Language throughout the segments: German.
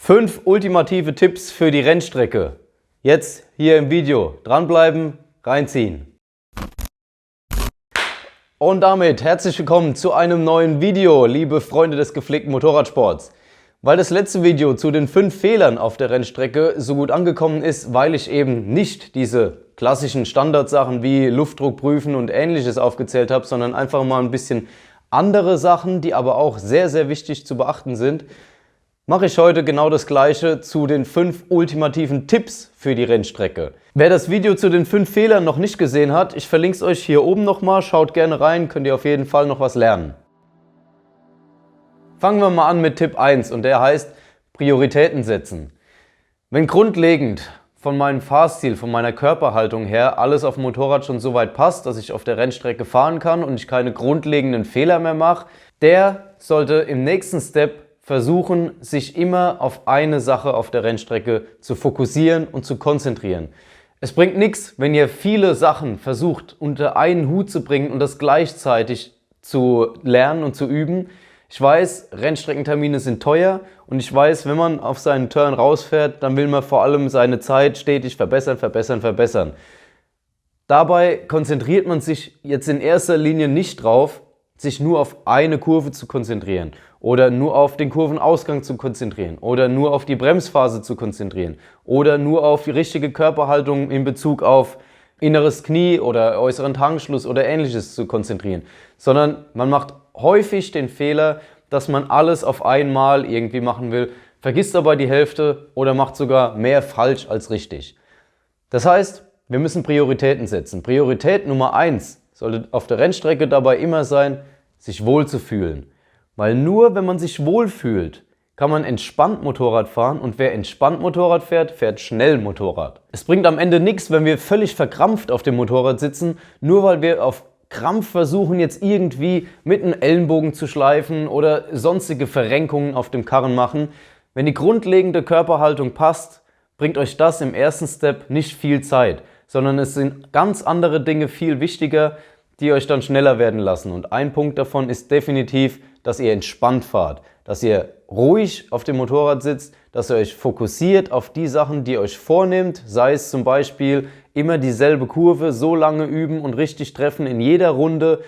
5 ultimative Tipps für die Rennstrecke. Jetzt hier im Video. Dranbleiben, reinziehen. Und damit herzlich willkommen zu einem neuen Video, liebe Freunde des gepflegten Motorradsports. Weil das letzte Video zu den 5 Fehlern auf der Rennstrecke so gut angekommen ist, weil ich eben nicht diese klassischen Standardsachen wie Luftdruck prüfen und ähnliches aufgezählt habe, sondern einfach mal ein bisschen andere Sachen, die aber auch sehr, sehr wichtig zu beachten sind, mache ich heute genau das gleiche zu den 5 ultimativen Tipps für die Rennstrecke. Wer das Video zu den 5 Fehlern noch nicht gesehen hat, ich verlinke es euch hier oben nochmal, schaut gerne rein, könnt ihr auf jeden Fall noch was lernen. Fangen wir mal an mit Tipp 1 und der heißt Prioritäten setzen. Wenn grundlegend von meinem Fahrstil, von meiner Körperhaltung her alles auf dem Motorrad schon so weit passt, dass ich auf der Rennstrecke fahren kann und ich keine grundlegenden Fehler mehr mache, der sollte im nächsten Step versuchen, sich immer auf eine Sache auf der Rennstrecke zu fokussieren und zu konzentrieren. Es bringt nichts, wenn ihr viele Sachen versucht unter einen Hut zu bringen und das gleichzeitig zu lernen und zu üben. Ich weiß, Rennstreckentermine sind teuer und ich weiß, wenn man auf seinen Turn rausfährt, dann will man vor allem seine Zeit stetig verbessern. Dabei konzentriert man sich jetzt in erster Linie nicht drauf, sich nur auf eine Kurve zu konzentrieren oder nur auf den Kurvenausgang zu konzentrieren oder nur auf die Bremsphase zu konzentrieren oder nur auf die richtige Körperhaltung in Bezug auf inneres Knie oder äußeren Tankschluss oder ähnliches zu konzentrieren, sondern man macht häufig den Fehler, dass man alles auf einmal irgendwie machen will, vergisst aber die Hälfte oder macht sogar mehr falsch als richtig. Das heißt, wir müssen Prioritäten setzen. Priorität Nummer 1 sollte auf der Rennstrecke dabei immer sein, sich wohlzufühlen. Weil nur wenn man sich wohlfühlt, kann man entspannt Motorrad fahren und wer entspannt Motorrad fährt, fährt schnell Motorrad. Es bringt am Ende nichts, wenn wir völlig verkrampft auf dem Motorrad sitzen, nur weil wir auf Krampf versuchen, jetzt irgendwie mit einem Ellenbogen zu schleifen oder sonstige Verrenkungen auf dem Karren machen. Wenn die grundlegende Körperhaltung passt, bringt euch das im ersten Step nicht viel Zeit, sondern es sind ganz andere Dinge viel wichtiger, die euch dann schneller werden lassen. Und ein Punkt davon ist definitiv, dass ihr entspannt fahrt, dass ihr ruhig auf dem Motorrad sitzt, dass ihr euch fokussiert auf die Sachen, die ihr euch vornehmt, sei es zum Beispiel immer dieselbe Kurve so lange üben und richtig treffen in jeder Runde,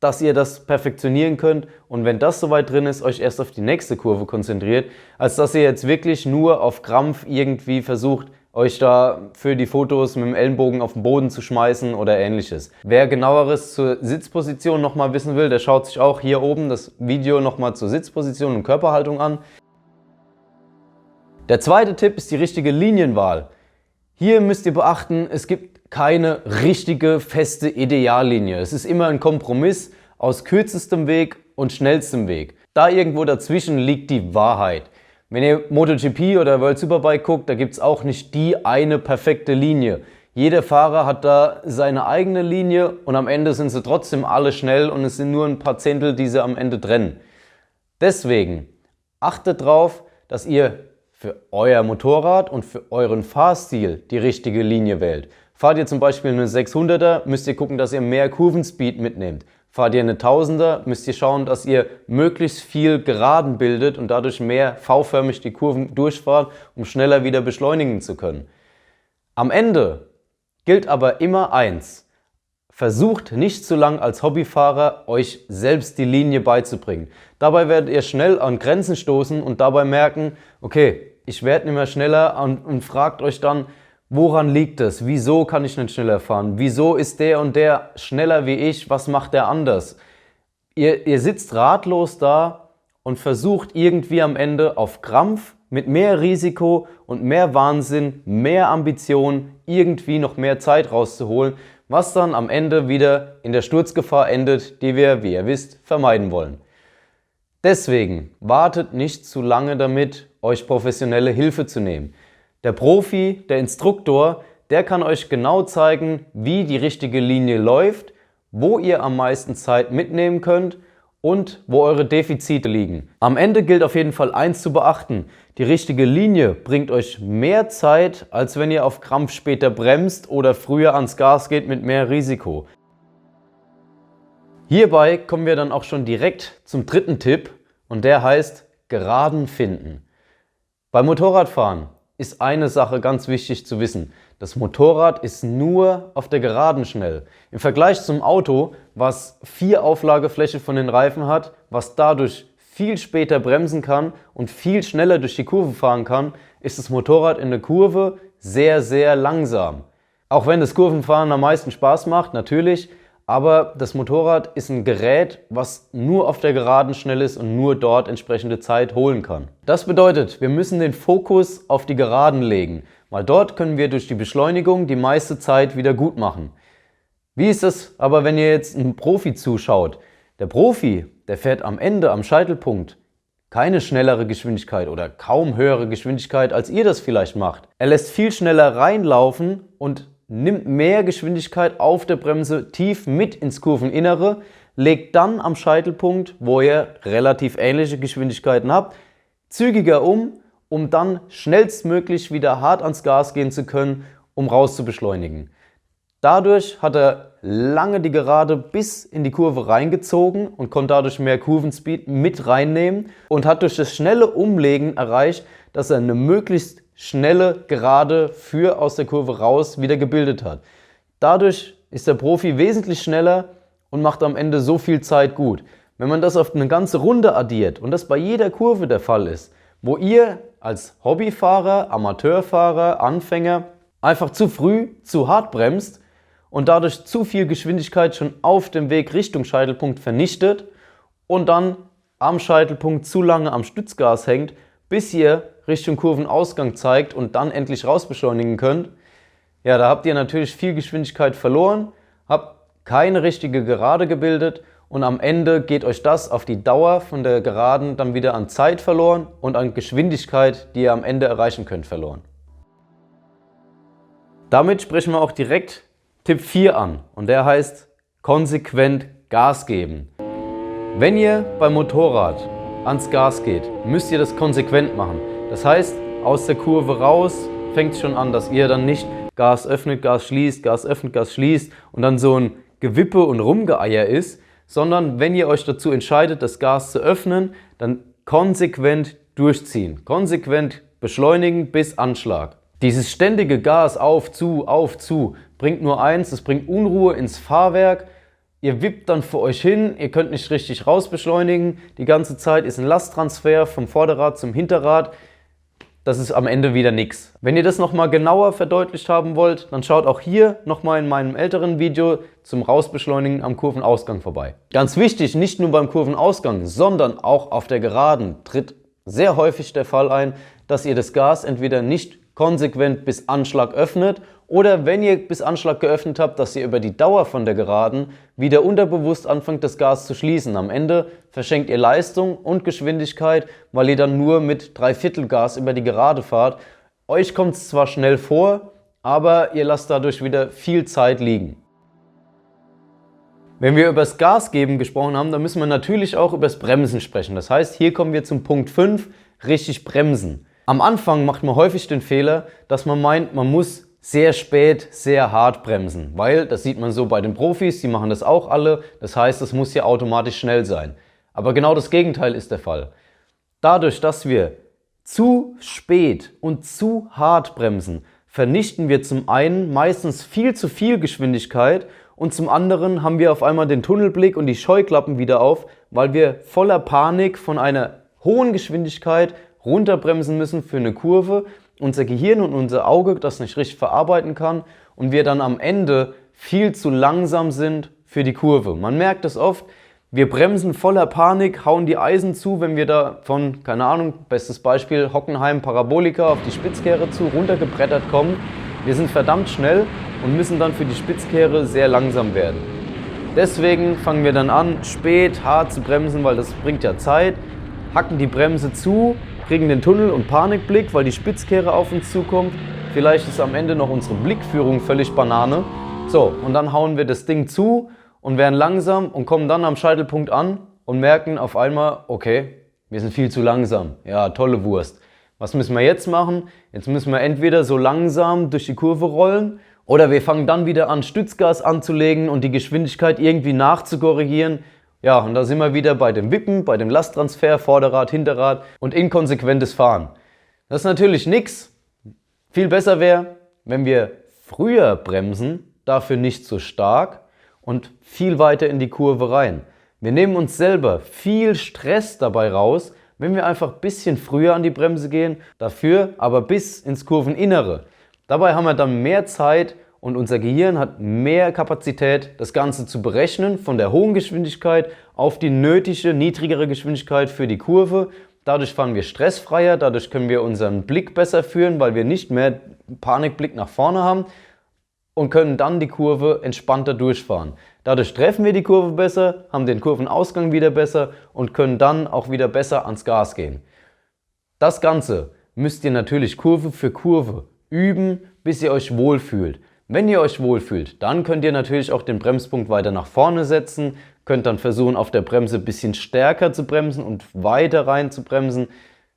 dass ihr das perfektionieren könnt und wenn das soweit drin ist, euch erst auf die nächste Kurve konzentriert, als dass ihr jetzt wirklich nur auf Krampf irgendwie versucht, euch da für die Fotos mit dem Ellenbogen auf den Boden zu schmeißen oder ähnliches. Wer genaueres zur Sitzposition nochmal wissen will, der schaut sich auch hier oben das Video nochmal zur Sitzposition und Körperhaltung an. Der zweite Tipp ist die richtige Linienwahl. Hier müsst ihr beachten, es gibt keine richtige, feste Ideallinie. Es ist immer ein Kompromiss aus kürzestem Weg und schnellstem Weg. Da irgendwo dazwischen liegt die Wahrheit. Wenn ihr MotoGP oder World Superbike guckt, da gibt es auch nicht die eine perfekte Linie. Jeder Fahrer hat da seine eigene Linie und am Ende sind sie trotzdem alle schnell und es sind nur ein paar Zehntel, die sie am Ende trennen. Deswegen achtet darauf, dass ihr für euer Motorrad und für euren Fahrstil die richtige Linie wählt. Fahrt ihr zum Beispiel eine 600er, müsst ihr gucken, dass ihr mehr Kurvenspeed mitnehmt. Fahrt ihr eine 1000er, müsst ihr schauen, dass ihr möglichst viel Geraden bildet und dadurch mehr V-förmig die Kurven durchfahrt, um schneller wieder beschleunigen zu können. Am Ende gilt aber immer eins: Versucht nicht zu lang als Hobbyfahrer euch selbst die Linie beizubringen. Dabei werdet ihr schnell an Grenzen stoßen und dabei merken, okay, ich werde nicht mehr schneller und fragt euch dann, woran liegt es? Wieso kann ich nicht schneller fahren? Wieso ist der und der schneller wie ich? Was macht der anders? Ihr sitzt ratlos da und versucht irgendwie am Ende auf Krampf mit mehr Risiko und mehr Wahnsinn, mehr Ambition irgendwie noch mehr Zeit rauszuholen, was dann am Ende wieder in der Sturzgefahr endet, die wir, wie ihr wisst, vermeiden wollen. Deswegen wartet nicht zu lange damit, euch professionelle Hilfe zu nehmen. Der Profi, der Instruktor, der kann euch genau zeigen, wie die richtige Linie läuft, wo ihr am meisten Zeit mitnehmen könnt und wo eure Defizite liegen. Am Ende gilt auf jeden Fall eins zu beachten: Die richtige Linie bringt euch mehr Zeit, als wenn ihr auf Krampf später bremst oder früher ans Gas geht mit mehr Risiko. Hierbei kommen wir dann auch schon direkt zum dritten Tipp und der heißt Geraden finden. Beim Motorradfahren ist eine Sache ganz wichtig zu wissen. Das Motorrad ist nur auf der Geraden schnell. Im Vergleich zum Auto, was 4 Auflagefläche von den Reifen hat, was dadurch viel später bremsen kann und viel schneller durch die Kurve fahren kann, ist das Motorrad in der Kurve sehr, sehr langsam. Auch wenn das Kurvenfahren am meisten Spaß macht, natürlich, aber das Motorrad ist ein Gerät, was nur auf der Geraden schnell ist und nur dort entsprechende Zeit holen kann. Das bedeutet, wir müssen den Fokus auf die Geraden legen, weil dort können wir durch die Beschleunigung die meiste Zeit wieder gut machen. Wie ist es aber, wenn ihr jetzt einem Profi zuschaut? Der Profi, der fährt am Ende, am Scheitelpunkt, keine schnellere Geschwindigkeit oder kaum höhere Geschwindigkeit, als ihr das vielleicht macht. Er lässt viel schneller reinlaufen und nimmt mehr Geschwindigkeit auf der Bremse tief mit ins Kurveninnere, legt dann am Scheitelpunkt, wo ihr relativ ähnliche Geschwindigkeiten habt, zügiger um dann schnellstmöglich wieder hart ans Gas gehen zu können, um raus zu beschleunigen. Dadurch hat er lange die Gerade bis in die Kurve reingezogen und konnte dadurch mehr Kurvenspeed mit reinnehmen und hat durch das schnelle Umlegen erreicht, dass er eine möglichst schnelle Gerade für aus der Kurve raus wieder gebildet hat. Dadurch ist der Profi wesentlich schneller und macht am Ende so viel Zeit gut. Wenn man das auf eine ganze Runde addiert und das bei jeder Kurve der Fall ist, wo ihr als Hobbyfahrer, Amateurfahrer, Anfänger einfach zu früh, zu hart bremst und dadurch zu viel Geschwindigkeit schon auf dem Weg Richtung Scheitelpunkt vernichtet und dann am Scheitelpunkt zu lange am Stützgas hängt, bis ihr Richtung Kurvenausgang zeigt und dann endlich rausbeschleunigen könnt, ja, da habt ihr natürlich viel Geschwindigkeit verloren, habt keine richtige Gerade gebildet und am Ende geht euch das auf die Dauer von der Geraden dann wieder an Zeit verloren und an Geschwindigkeit, die ihr am Ende erreichen könnt, verloren. Damit sprechen wir auch direkt Tipp 4 an und der heißt konsequent Gas geben. Wenn ihr beim Motorrad ans Gas geht, müsst ihr das konsequent machen. Das heißt, aus der Kurve raus fängt es schon an, dass ihr dann nicht Gas öffnet, Gas schließt, Gas öffnet, Gas schließt und dann so ein Gewippe und Rumgeeier ist, sondern wenn ihr euch dazu entscheidet, das Gas zu öffnen, dann konsequent durchziehen, konsequent beschleunigen bis Anschlag. Dieses ständige Gas auf, zu, bringt nur eins, es bringt Unruhe ins Fahrwerk. Ihr wippt dann vor euch hin, ihr könnt nicht richtig raus beschleunigen. Die ganze Zeit ist ein Lasttransfer vom Vorderrad zum Hinterrad. Das ist am Ende wieder nichts. Wenn ihr das nochmal genauer verdeutlicht haben wollt, dann schaut auch hier nochmal in meinem älteren Video zum Rausbeschleunigen am Kurvenausgang vorbei. Ganz wichtig, nicht nur beim Kurvenausgang, sondern auch auf der Geraden tritt sehr häufig der Fall ein, dass ihr das Gas entweder nicht konsequent bis Anschlag öffnet oder wenn ihr bis Anschlag geöffnet habt, dass ihr über die Dauer von der Geraden wieder unterbewusst anfangt, das Gas zu schließen. Am Ende verschenkt ihr Leistung und Geschwindigkeit, weil ihr dann nur mit 3/4 Gas über die Gerade fahrt. Euch kommt es zwar schnell vor, aber ihr lasst dadurch wieder viel Zeit liegen. Wenn wir über das Gas geben gesprochen haben, dann müssen wir natürlich auch über das Bremsen sprechen. Das heißt, hier kommen wir zum Punkt 5, richtig bremsen. Am Anfang macht man häufig den Fehler, dass man meint, man muss sehr spät, sehr hart bremsen, weil das sieht man so bei den Profis, die machen das auch alle, das heißt, es muss ja automatisch schnell sein. Aber genau das Gegenteil ist der Fall. Dadurch, dass wir zu spät und zu hart bremsen, vernichten wir zum einen meistens viel zu viel Geschwindigkeit und zum anderen haben wir auf einmal den Tunnelblick und die Scheuklappen wieder auf, weil wir voller Panik von einer hohen Geschwindigkeit runterbremsen müssen für eine Kurve, unser Gehirn und unser Auge das nicht richtig verarbeiten kann und wir dann am Ende viel zu langsam sind für die Kurve. Man merkt es oft, wir bremsen voller Panik, hauen die Eisen zu, wenn wir da von, keine Ahnung, bestes Beispiel Hockenheim Parabolika auf die Spitzkehre zu runtergebrettert kommen. Wir sind verdammt schnell und müssen dann für die Spitzkehre sehr langsam werden. Deswegen fangen wir dann an, spät, hart zu bremsen, weil das bringt ja Zeit, hacken die Bremse zu, kriegen den Tunnel- und Panikblick, weil die Spitzkehre auf uns zukommt. Vielleicht ist am Ende noch unsere Blickführung völlig Banane. So, und dann hauen wir das Ding zu und werden langsam und kommen dann am Scheitelpunkt an und merken auf einmal, okay, wir sind viel zu langsam. Ja, tolle Wurst. Was müssen wir jetzt machen? Jetzt müssen wir entweder so langsam durch die Kurve rollen oder wir fangen dann wieder an, Stützgas anzulegen und die Geschwindigkeit irgendwie nachzukorrigieren. Ja, und da sind wir wieder bei dem Wippen, bei dem Lasttransfer, Vorderrad, Hinterrad und inkonsequentes Fahren. Das ist natürlich nichts. Viel besser wäre, wenn wir früher bremsen, dafür nicht so stark und viel weiter in die Kurve rein. Wir nehmen uns selber viel Stress dabei raus, wenn wir einfach ein bisschen früher an die Bremse gehen, dafür aber bis ins Kurveninnere. Dabei haben wir dann mehr Zeit und unser Gehirn hat mehr Kapazität, das Ganze zu berechnen, von der hohen Geschwindigkeit auf die nötige, niedrigere Geschwindigkeit für die Kurve. Dadurch fahren wir stressfreier, dadurch können wir unseren Blick besser führen, weil wir nicht mehr Panikblick nach vorne haben und können dann die Kurve entspannter durchfahren. Dadurch treffen wir die Kurve besser, haben den Kurvenausgang wieder besser und können dann auch wieder besser ans Gas gehen. Das Ganze müsst ihr natürlich Kurve für Kurve üben, bis ihr euch wohlfühlt. Wenn ihr euch wohlfühlt, dann könnt ihr natürlich auch den Bremspunkt weiter nach vorne setzen, könnt dann versuchen, auf der Bremse ein bisschen stärker zu bremsen und weiter rein zu bremsen.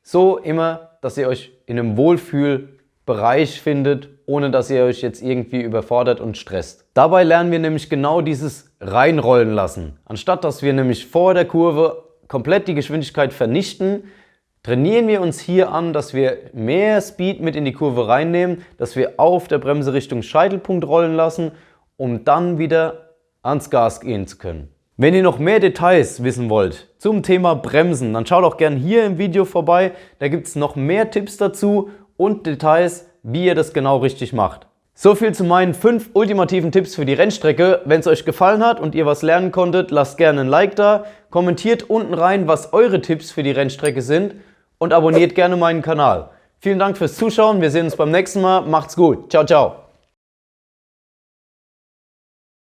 So immer, dass ihr euch in einem Wohlfühlbereich findet, ohne dass ihr euch jetzt irgendwie überfordert und stresst. Dabei lernen wir nämlich genau dieses Reinrollen lassen. Anstatt dass wir nämlich vor der Kurve komplett die Geschwindigkeit vernichten, trainieren wir uns hier an, dass wir mehr Speed mit in die Kurve reinnehmen, dass wir auf der Bremse Richtung Scheitelpunkt rollen lassen, um dann wieder ans Gas gehen zu können. Wenn ihr noch mehr Details wissen wollt zum Thema Bremsen, dann schaut auch gerne hier im Video vorbei. Da gibt es noch mehr Tipps dazu und Details, wie ihr das genau richtig macht. So viel zu meinen 5 ultimativen Tipps für die Rennstrecke. Wenn es euch gefallen hat und ihr was lernen konntet, lasst gerne ein Like da, kommentiert unten rein, was eure Tipps für die Rennstrecke sind und abonniert gerne meinen Kanal. Vielen Dank fürs Zuschauen, wir sehen uns beim nächsten Mal. Macht's gut. Ciao, ciao.